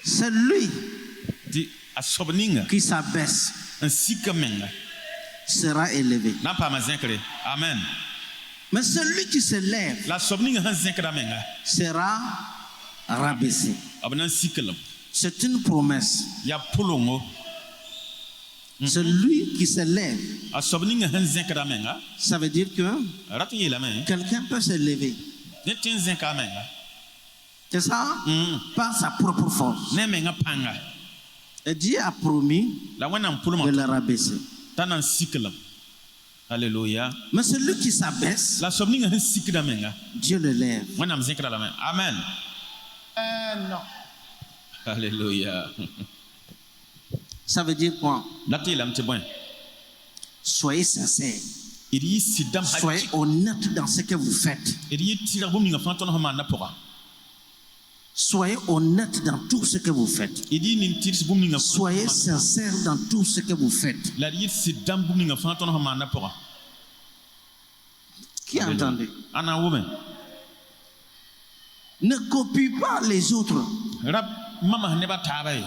C'est lui Ti asobninga qui s'abaisse ainsi que menga. sera élevé. Na pa mazinkre. Amen. Mais celui qui se lève La sobninga han zinkra menga. sera rabaissé. Abnan sikelum. C'est une promesse. Ya pulongo. Celui qui se lève, Asobninga han zinkra menga. ça veut dire que Ratu yela men. quelqu'un peut se lever. Ne tin zinka menga. C'est ça? Par sa propre force. Ne menga panga. Et Dieu a promis La wana de pulongo. le rabaisser. Tanan sikelum. Alléluia. Mais celui qui s'abaisse, La sobninga han sikra menga. Dieu le lève. Wana mzinkra la men. Amen. Non. Alléluia. Ça veut dire quoi? Nati lam te bon. Soyez sincères. Iri sidam Soyez haji. honnêtes dans ce que vous faites. Iri tira bum ninga fanton hama na pora. Soyez honnêtes dans tout ce que vous faites. Iri nin tirs bum ninga Soyez sincères dans tout ce que vous faites. la iri sidam bum ninga fanton hama na pora. Qui a entendu? Ana woman. Ne copie pas les autres. Rab mama ne ba tabai.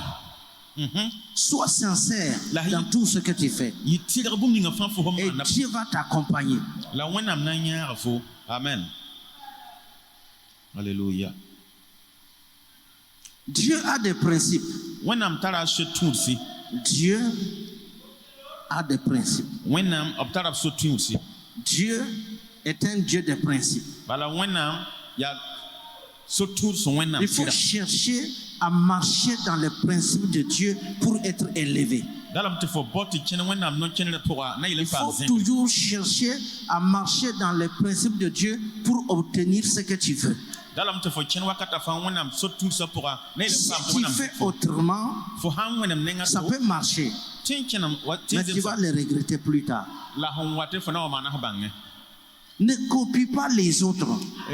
Sois sincère dans tout ce que tu fais. Yi tira bum ninga fan fo Et hama na. Dieu va t'accompagner. La wenam na nya fo. Amen. Alléluia. Dieu a des principes. Wenam tara se tursi. Dieu a des principes. Wenam optara so tursi. Dieu est un Dieu de principes. Bala wenam ya so tursi wenam Il faut tira. chercher à marcher dans les principes de Dieu pour être élevé. Dalam te fo boti chene wenam no chene pora na ile Il pa faut zin. toujours chercher à marcher dans les principes de Dieu pour obtenir ce que tu veux. Dalam te fo chene wakata fa wenam so tursi pora na ile Si pa tu wenam. fais autrement, Fo han wenam nenga ça so. peut marcher, Tin chene wa mais tin tu vas le regretter plus tard. la hon wate fo na wa mana bange. Ne copie pas les autres.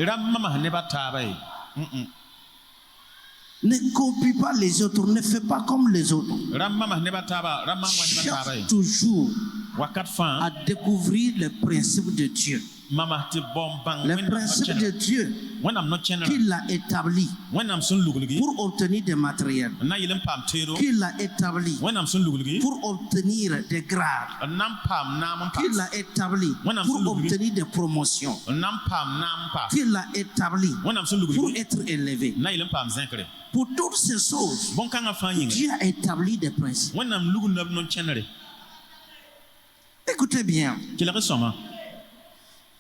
Ram mama ne ba tabai. Ne copie pas les autres. Ne fais pas comme les autres. Ram mama ne ba taba, ram mama ne ba tabai. Cherche toujours Wakat fan à découvrir les principes de Dieu. mama te bom bang Les principes de Dieu wenam no chene. qu'il a établis Wenam sun lugulgi. pour obtenir des matériels. Na yilem pam tero. Qu'il a établis Wenam sun lugulgi. pour obtenir des grades. Nam pam nam pam. Qu'il a établi pour obtenir des promotions. Nam pam nam pam. Qu'il a établi Wenam sun pour lugulgi. être élevé. Na yilem pam zinkre. Pour toutes ces choses, Bon kanga fan yinga. Dieu a établi des principes. Wenam lugu no chenere. Écoutez bien, Kila resoma.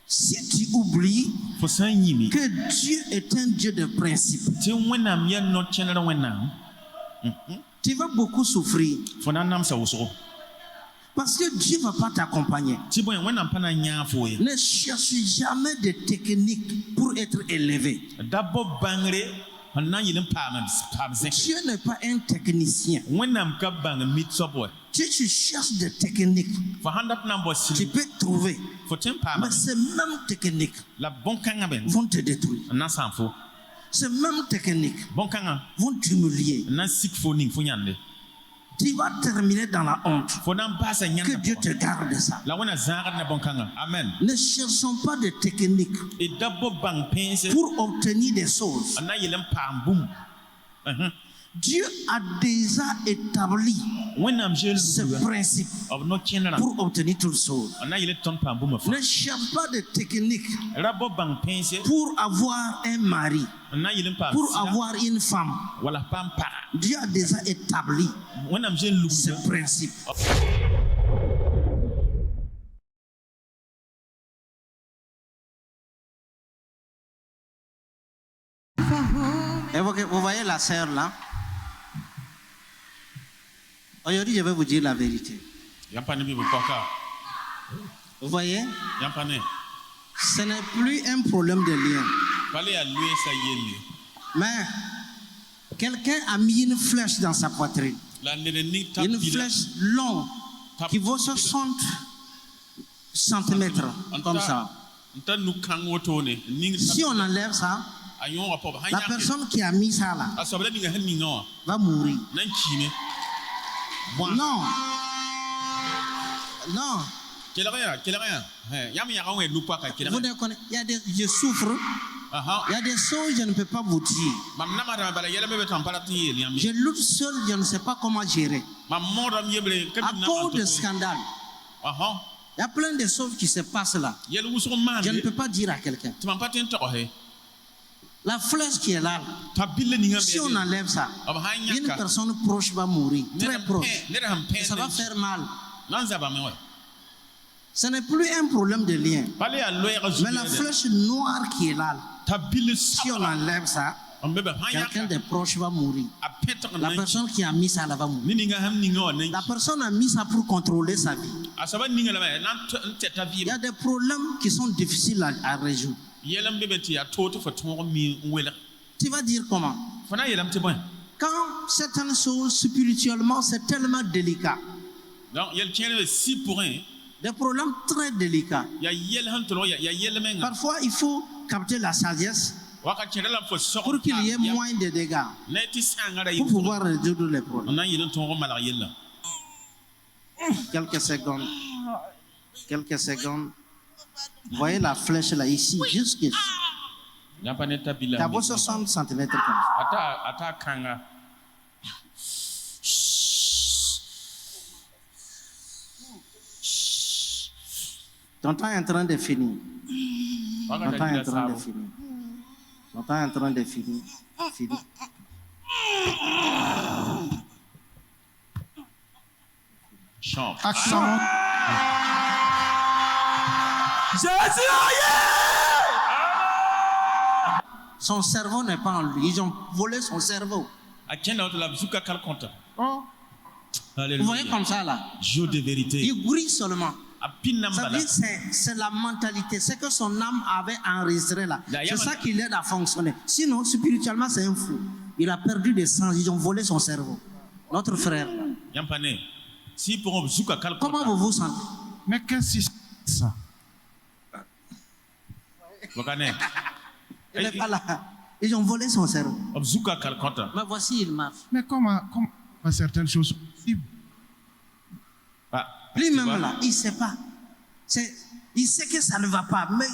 si tu oublies Fo san yimi. que Dieu est un Dieu de principes, Ti wenam ya no chenere wenam. tu vas beaucoup souffrir Fo na nam sa wosoro. parce que Dieu ne va pas t'accompagner. Ti bon wenam pana nya fo ye. Ne cherche jamais de techniques pour être élevé. Dabo bangre na yilem pam zinkre. Dieu n'est pas un technicien. Wenam ka bang mit sobwe. Si tu cherches des techniques, Fo handat nam bo tu sil. peux trouver. Fo tim pam. Mais ces mêmes techniques La bon kanga ben. vont te détruire. Na san fo. Ces mêmes techniques Bon kanga. vont t'humilier. Na sik fo ning fo nyande. Tu vas terminer dans la honte. Fo nam pasa Que nyande. Dieu te garde de ça. La wana zangat na bon kanga. Amen. Ne cherchons pas de techniques Et dabo bang pense. pour obtenir des choses. Na yilem pam boom. Dieu a déjà établi Wenam jel ce lugu. principe Of no chenera. pour obtenir toutes choses. Na yile ton pam boom fa. Ne cherche pas de techniques Rabo bang pense. pour avoir un mari, Na yilem pam. pour avoir une femme. Wala pam pa. Dieu a déjà établi Wenam jel lugu. ce principe. Et vous voyez la sœur là? Aujourd'hui, je vais vous dire la vérité. Yampane bi boka. Vous voyez? Yampane. Ce n'est plus un problème de lien. Fallait à lui ça yeli. Mais quelqu'un a mis une flèche dans sa poitrine. La nene Une flèche longue qui vaut 60 centimètres, comme ça. Si on enlève ça, la personne qui a mis ça là va mourir. Non. Non. Vous ne connaissez, je souffre Il y a des choses je ne peux pas vous dire. Je lutte seul, je ne sais pas comment gérer. À cause de scandales. Il y a plein de choses qui se passent là. Je ne peux pas dire à quelqu'un. La flèche qui est là, si on enlève ça, une personne proche va mourir, très proche. Et ça va faire mal. Ce n'est plus un problème de lien. Mais la flèche noire qui est là, si on enlève ça, quelqu'un de proche va mourir. La personne qui a mis ça là va mourir. La personne a mis ça pour contrôler sa vie. Il y a des problèmes qui sont difficiles à résoudre. Tu vas dire comment? Quand certaines choses spirituellement c'est tellement délicat. Des problèmes très délicats. Parfois il faut capter la sagesse pour qu'il y ait moins de dégâts, pour pouvoir résoudre les problèmes. Quelques secondes. Quelques secondes. Vous voyez la flèche là ici, jusqu'ici. T'as beau 60 cm comme ça. Ton temps est en train de finir. Ton temps est en train de finir. Ton temps est en train de finir. Accent. Son cerveau n'est pas en lui. Ils ont volé son cerveau. Vous voyez comme ça là. Jour de vérité. Il grille seulement. Ça veut dire c'est la mentalité, c'est que son âme avait enregistré là. C'est ça qui l'aide à fonctionner. Sinon, spirituellement, c'est un fou. Il a perdu des sens, ils ont volé son cerveau. Notre frère. Comment vous vous sentez? Mais qu'est-ce que c'est ça? Il n'est pas là. Ils ont volé son cerveau. Mais voici, il marche. Mais comment certaines choses sont possibles? Lui-même là, il ne sait pas. Il sait que ça ne va pas. Mais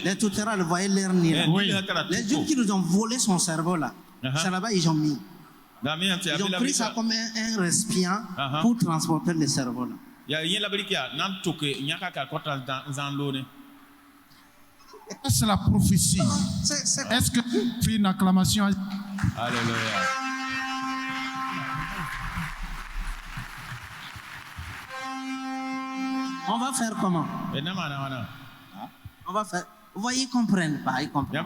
les toutera, vous voyez l'air ni là. Les gens qui nous ont volé son cerveau là, c'est là-bas ils ont mis. Ils ont pris ça comme un récipient pour transporter le cerveau là. C'est la prophétie. Est-ce que tu fais une acclamation? Alléluia. On va faire comment? On va faire. Vous voyez, ils ne comprennent pas. Ils comprennent.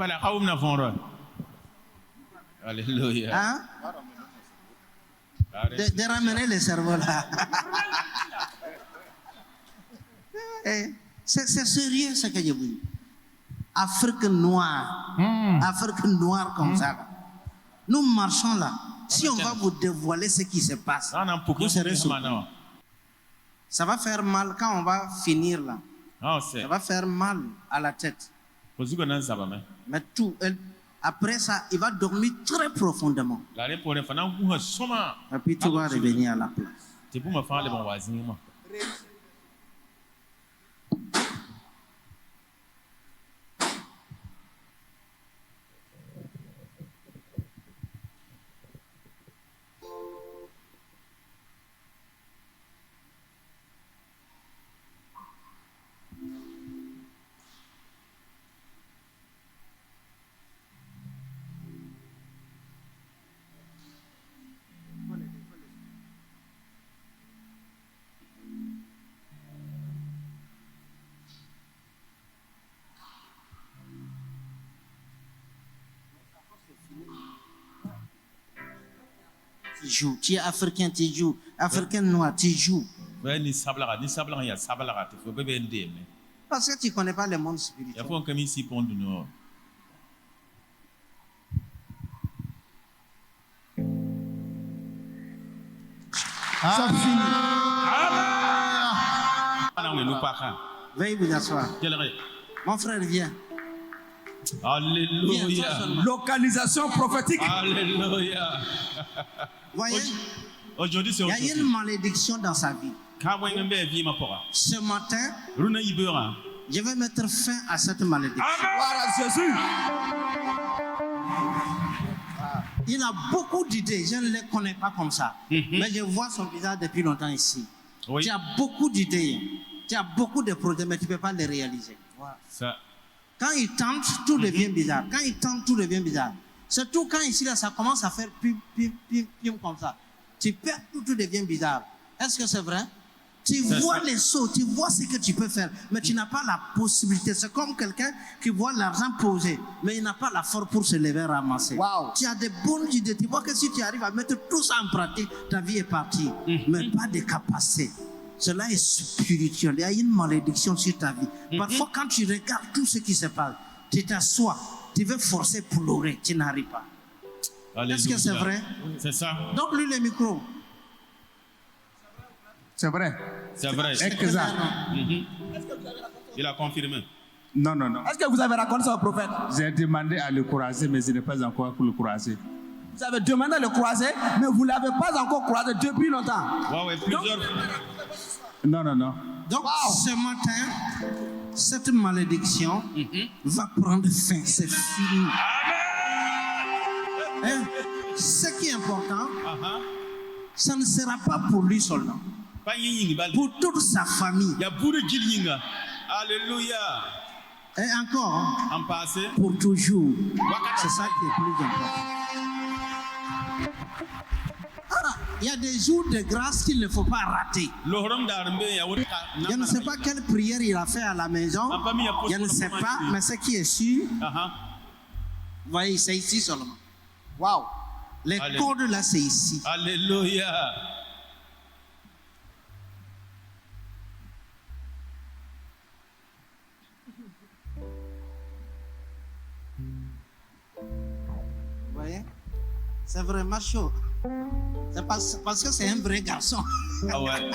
Alléluia. Hein? De ramener le cerveau là. C'est sérieux ce que je vous dis. Afrique noire. Afrique noire comme ça. Nous marchons là. Si on va vous dévoiler ce qui se passe, vous serez surpris. Ça va faire mal quand on va finir là. Ça va faire mal à la tête. Mais tout, après ça, il va dormir très profondément. Et puis tout va revenir à la place. Tu es africain, tu joues. Africain noir, tu joues. Parce que tu ne connais pas le monde spirituel. Ça finit. Veuillez vous asseoir. Mon frère, viens. Alléluia. Localisation prophétique. Alléluia. Voyez, Aujourd'hui, c'est il y a une malédiction dans sa vie. Ce matin, je vais mettre fin à cette malédiction. Jésus. Il a beaucoup d'idées, je ne les connais pas comme ça. Mais je vois son visage depuis longtemps ici. Oui. Tu as beaucoup d'idées, tu as beaucoup de projets, mais tu ne peux pas les réaliser. Ça. Quand il tente, tout devient bizarre. Quand il tente, tout devient bizarre. Surtout quand ici, là, ça commence à faire pim, pim, pim, pim comme ça. Tu perds tout devient bizarre. Est-ce que c'est vrai? Tu vois les sauts, tu vois ce que tu peux faire, mais tu n'as pas la possibilité. C'est comme quelqu'un qui voit l'argent posé, mais il n'a pas la force pour se lever ramasser. Wow. Tu as des bonnes idées. Tu vois que si tu arrives à mettre tout ça en pratique, ta vie est partie. Mais pas de capacité. Cela est spirituel. Il y a une malédiction sur ta vie. Parfois, quand tu regardes tout ce qui se passe, tu t'assois, tu veux forcer pour pleurer, tu n'arrives pas. Est-ce que c'est vrai? C'est ça. Donne-lui le micro. C'est vrai. C'est vrai. Exact. Il a confirmé. Non, non, non. Est-ce que vous avez raconté ça au prophète? J'ai demandé à le croiser, mais il n'est pas encore pour le croiser. Vous avez demandé à le croiser, mais vous ne l'avez pas encore croisé depuis longtemps. Ouais, plusieurs. Non, non, non. Donc, ce matin, cette malédiction va prendre fin. C'est fini. Hein? Ce qui est important, ça ne sera pas pour lui seulement. Pour toute sa famille. Alléluia. Et encore, En passé, pour toujours. C'est ça qui est plus important. Il y a des jours de grâce qu'il ne faut pas rater. Je ne sais pas quelle prière il a fait à la maison. Je ne sais pas, mais ce qui est sûr, vous voyez, c'est ici seulement. Waouh! Les codes là, c'est ici. Alléluia. Vous voyez? C'est vraiment chaud. C'est parce que c'est un vrai garçon. Ah ouais.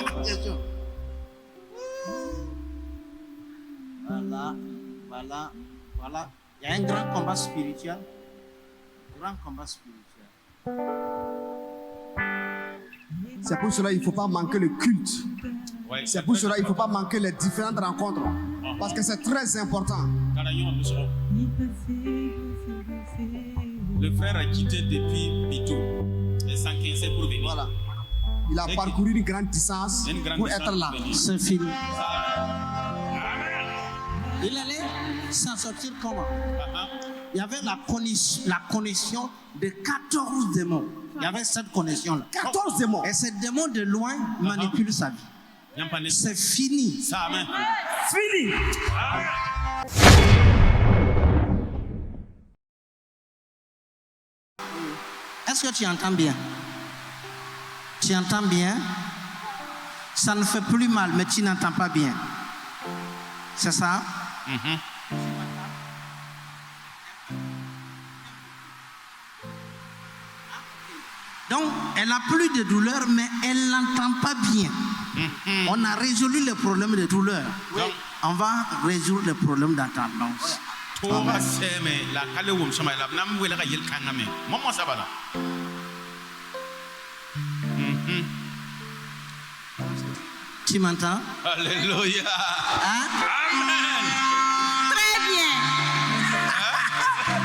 Voilà. Il y a un grand combat spirituel. Grand combat spirituel. C'est pour cela qu'il ne faut pas manquer le culte. Ouais. C'est pour cela qu'il ne faut pas manquer les différentes rencontres. Parce que c'est très important. Le frère a quitté depuis Bitou, les 115 pour venir. Voilà. Il a parcouru une grande distance pour être là. C'est fini. Il allait s'en sortir comment? Il y avait la connexion de 14 démons. Il y avait cette connexion-là. 14 démons. Et ces démons de loin manipulent sa vie. C'est fini. Fini. Est-ce que tu entends bien? Tu entends bien? Ça ne fait plus mal, mais tu n'entends pas bien. C'est ça? Donc, elle n'a plus de douleur, mais elle n'entend pas bien. On a résolu le problème de douleur. Oui. On va résoudre le problème d'entendance. Tu m'entends? Alléluia. Hein? Amen. Très bien.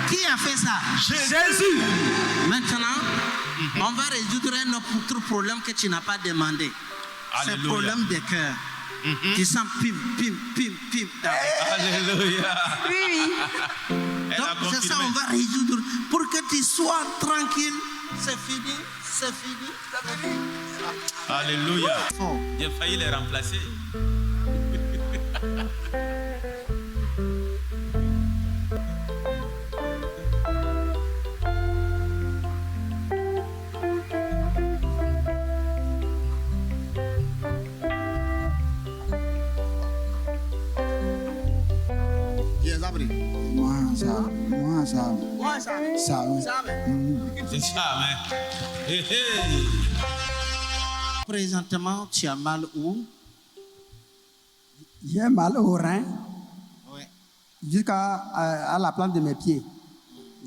Qui a fait ça? Jésus. Maintenant, on va résoudre un autre problème que tu n'as pas demandé. C'est le problème des cœurs. Tu sens pim, pim, pim, pim. Alléluia. Oui. Donc, c'est ça, on va résoudre pour que tu sois tranquille. C'est fini, c'est fini, c'est fini. Alléluia. J'ai failli les remplacer. C'est ça, mais. Présentement, tu as mal où? J'ai mal au rein. Oui. Jusqu'à la plante de mes pieds.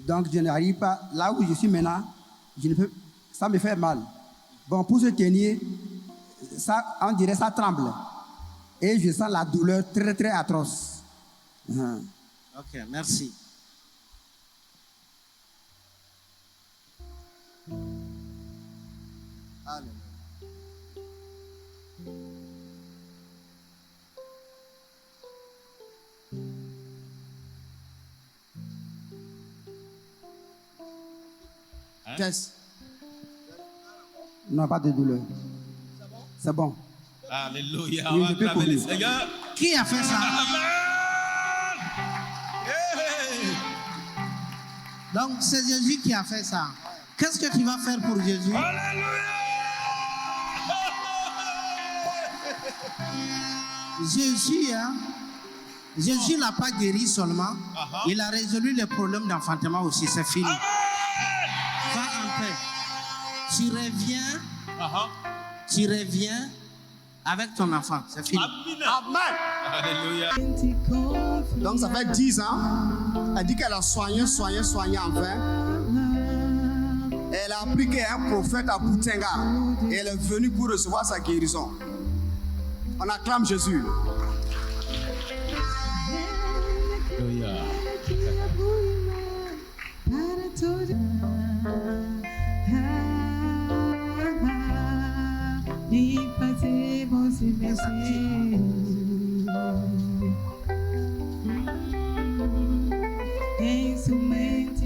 Donc je n'arrive pas. Là où je suis maintenant, ça me fait mal. Bon, pour se tenir, ça, on dirait ça tremble. Et je sens la douleur très, très atroce. Ok, merci. Alléluia. Test. Non, pas de douleur. C'est bon. Alléluia. Oui, je peux courir. Qui a fait ça? Donc, c'est Jésus qui a fait ça. Qu'est-ce que tu vas faire pour Jésus? Jésus, Jésus l'a pas guéri seulement. Il a résolu les problèmes d'enfantement aussi. C'est fini. Va en paix. Tu reviens avec ton enfant. C'est fini. Amen. Alléluia. Donc ça fait 10 ans. Elle dit qu'elle a soigné enfin. Elle a appris qu'il y a un prophète à Boutenga. Et elle est venue pour recevoir sa guérison. On acclame Jésus. Alléluia.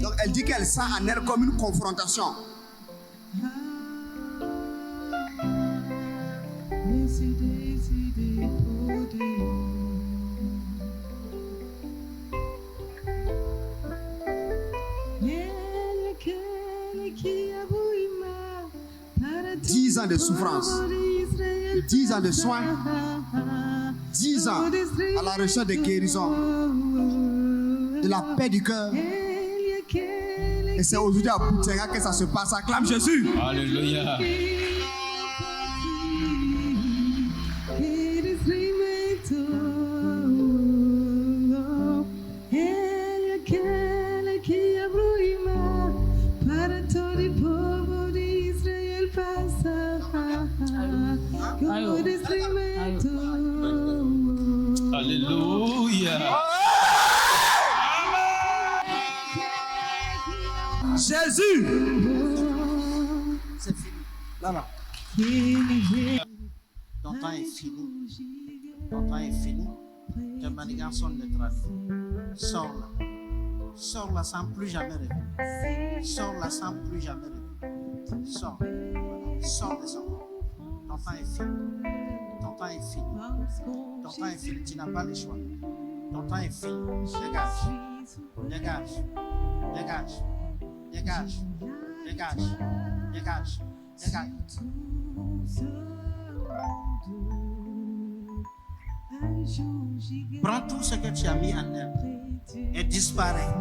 Donc elle dit qu'elle sent en elle comme une confrontation. Dix ans de souffrance, 10 ans de soins, 10 ans à la recherche de guérison, de la paix du cœur. Et c'est aujourd'hui à Boutenga que ça se passe. Acclame Jésus. Alléluia. Alléluia. Jésus. C'est fini. Là. Ton temps est fini. Ton temps est fini. Tes manigances de traduit. Sors là. Sors là sans plus jamais revenir. Sors là sans plus jamais revenir. Sors. Sors de son corps. Ton temps est fini. Ton temps est fini. Ton temps est fini. Tu n'as pas le choix. Ton temps est fini. Dégage. Dégage. Dégage. Dégage. Dégage. Dégage. Dégage. Prends tout ce que tu as mis en elle et disparaît.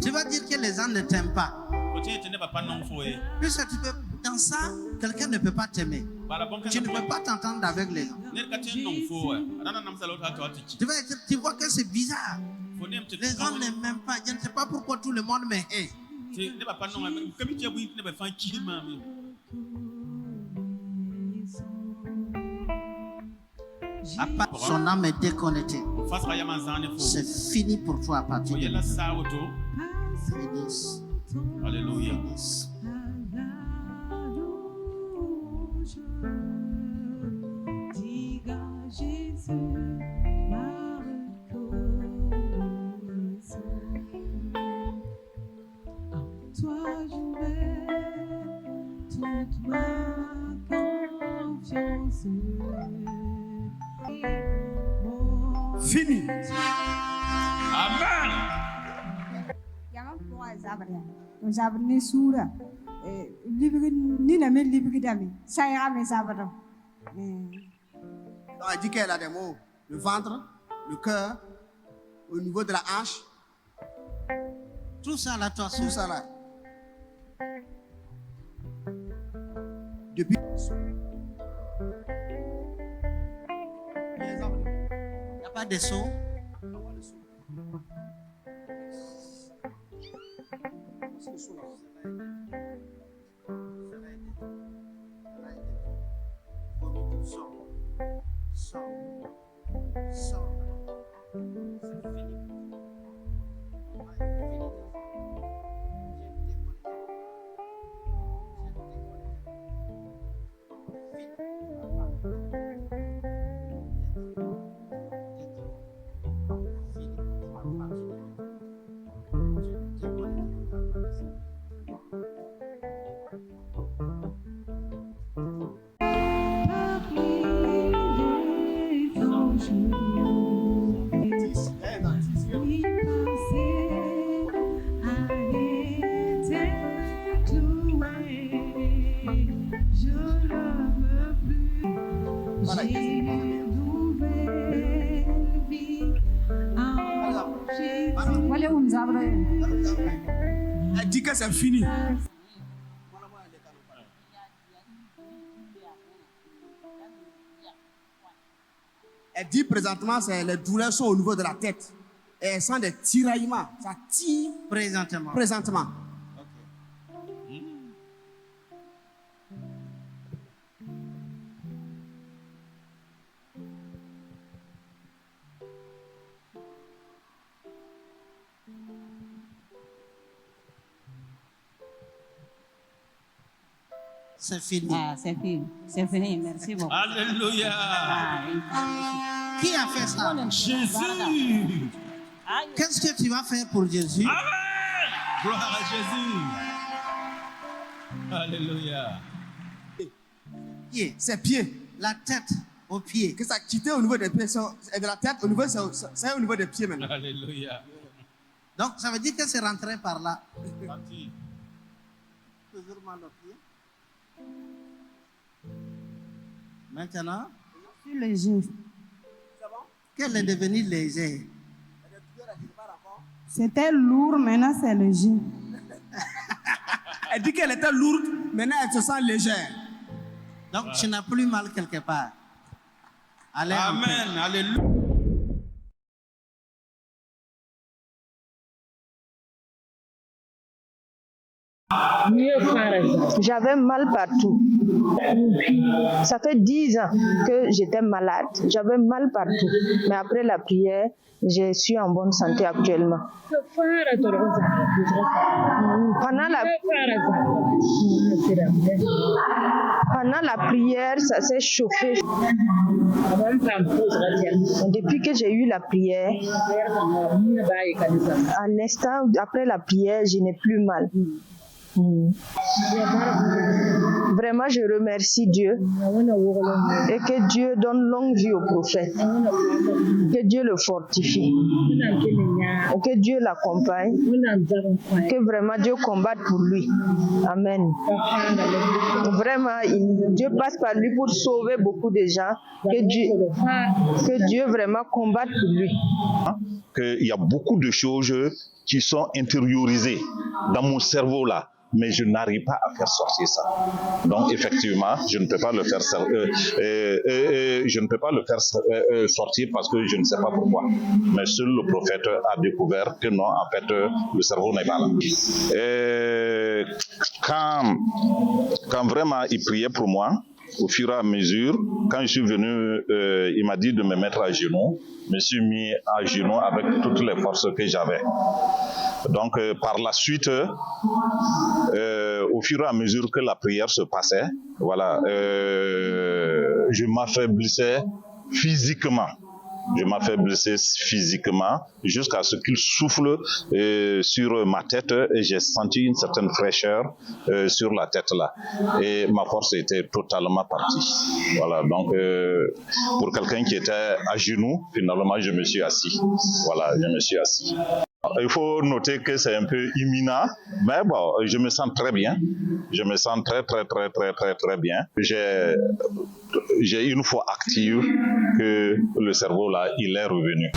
Tu vas dire que les gens ne t'aiment pas. Puisque dans ça, quelqu'un ne peut pas t'aimer. Tu ne peux pas t'entendre avec les gens. Tu vois que c'est bizarre. Les gens ne m'aiment pas. Je ne sais pas pourquoi tout le monde me hait. Son âme est déconnectée. C'est fini pour toi à partir de maintenant. Finisse. Alléluia. Finisse. Fini. Amen. Zabni sura nina me libigi dami saya me zabado. Elle dit qu'elle a des maux. Le ventre, le cœur, au niveau de la hanche. Tout ça là, toi, Tout ça là. Depuis. Il n'y a pas de son. Elle dit que c'est fini. Elle dit présentement, les douleurs sont au niveau de la tête. Et elle sent des tiraillements. Ça tire présentement. C'est fini. Ah, c'est fini. C'est fini. Merci beaucoup. Alléluia. Qui a fait ça? Jésus. Qu'est-ce que tu vas faire pour Jésus? Amen. Gloire à Jésus. Alléluia. Pieds. Ses pieds. La tête aux pieds. Que ça a quitté au niveau des pieds. Et de la tête, au niveau, c'est au niveau des pieds maintenant. Alléluia. Donc, ça veut dire que c'est rentré par là. Parti. Toujours mal aux pieds. Maintenant, Je suis léger. qu'elle est devenue légère. C'était lourd, maintenant c'est léger. Elle dit qu'elle était lourde, maintenant elle se sent légère. Donc, tu n'as plus mal quelque part. Allez, Amen. Alléluia. J'avais mal partout. Ça fait 10 ans que j'étais malade. J'avais mal partout. Mais après la prière, je suis en bonne santé actuellement. Pendant la prière, ça s'est chauffé. Depuis que j'ai eu la prière, à l'instant après la prière, je n'ai plus mal. Vraiment, je remercie Dieu et que Dieu donne longue vie au prophète, que Dieu le fortifie, et que Dieu l'accompagne, que vraiment Dieu combatte pour lui. Amen. Vraiment, Dieu passe par lui pour sauver beaucoup de gens, que Dieu vraiment combatte pour lui. Il y a beaucoup de choses qui sont intériorisées dans mon cerveau là, mais je n'arrive pas à faire sortir ça. Donc effectivement, je ne peux pas le faire sortir parce que je ne sais pas pourquoi. Mais seul le prophète a découvert que non, en fait, le cerveau n'est pas là. Quand vraiment il priait pour moi, au fur et à mesure, quand je suis venu, il m'a dit de me mettre à genoux. Je me suis mis à genoux avec toutes les forces que j'avais. Donc, par la suite, au fur et à mesure que la prière se passait, voilà, je m'affaiblissais physiquement. Je m'affaiblissais physiquement jusqu'à ce qu'il souffle sur ma tête et j'ai senti une certaine fraîcheur sur la tête là. Et ma force était totalement partie. Voilà, donc pour quelqu'un qui était à genoux, finalement je me suis assis. Voilà, je me suis assis. Il faut noter que c'est un peu imminent, mais bon, je me sens très bien. Je me sens très bien. J'ai une foi active que le cerveau là, il est revenu.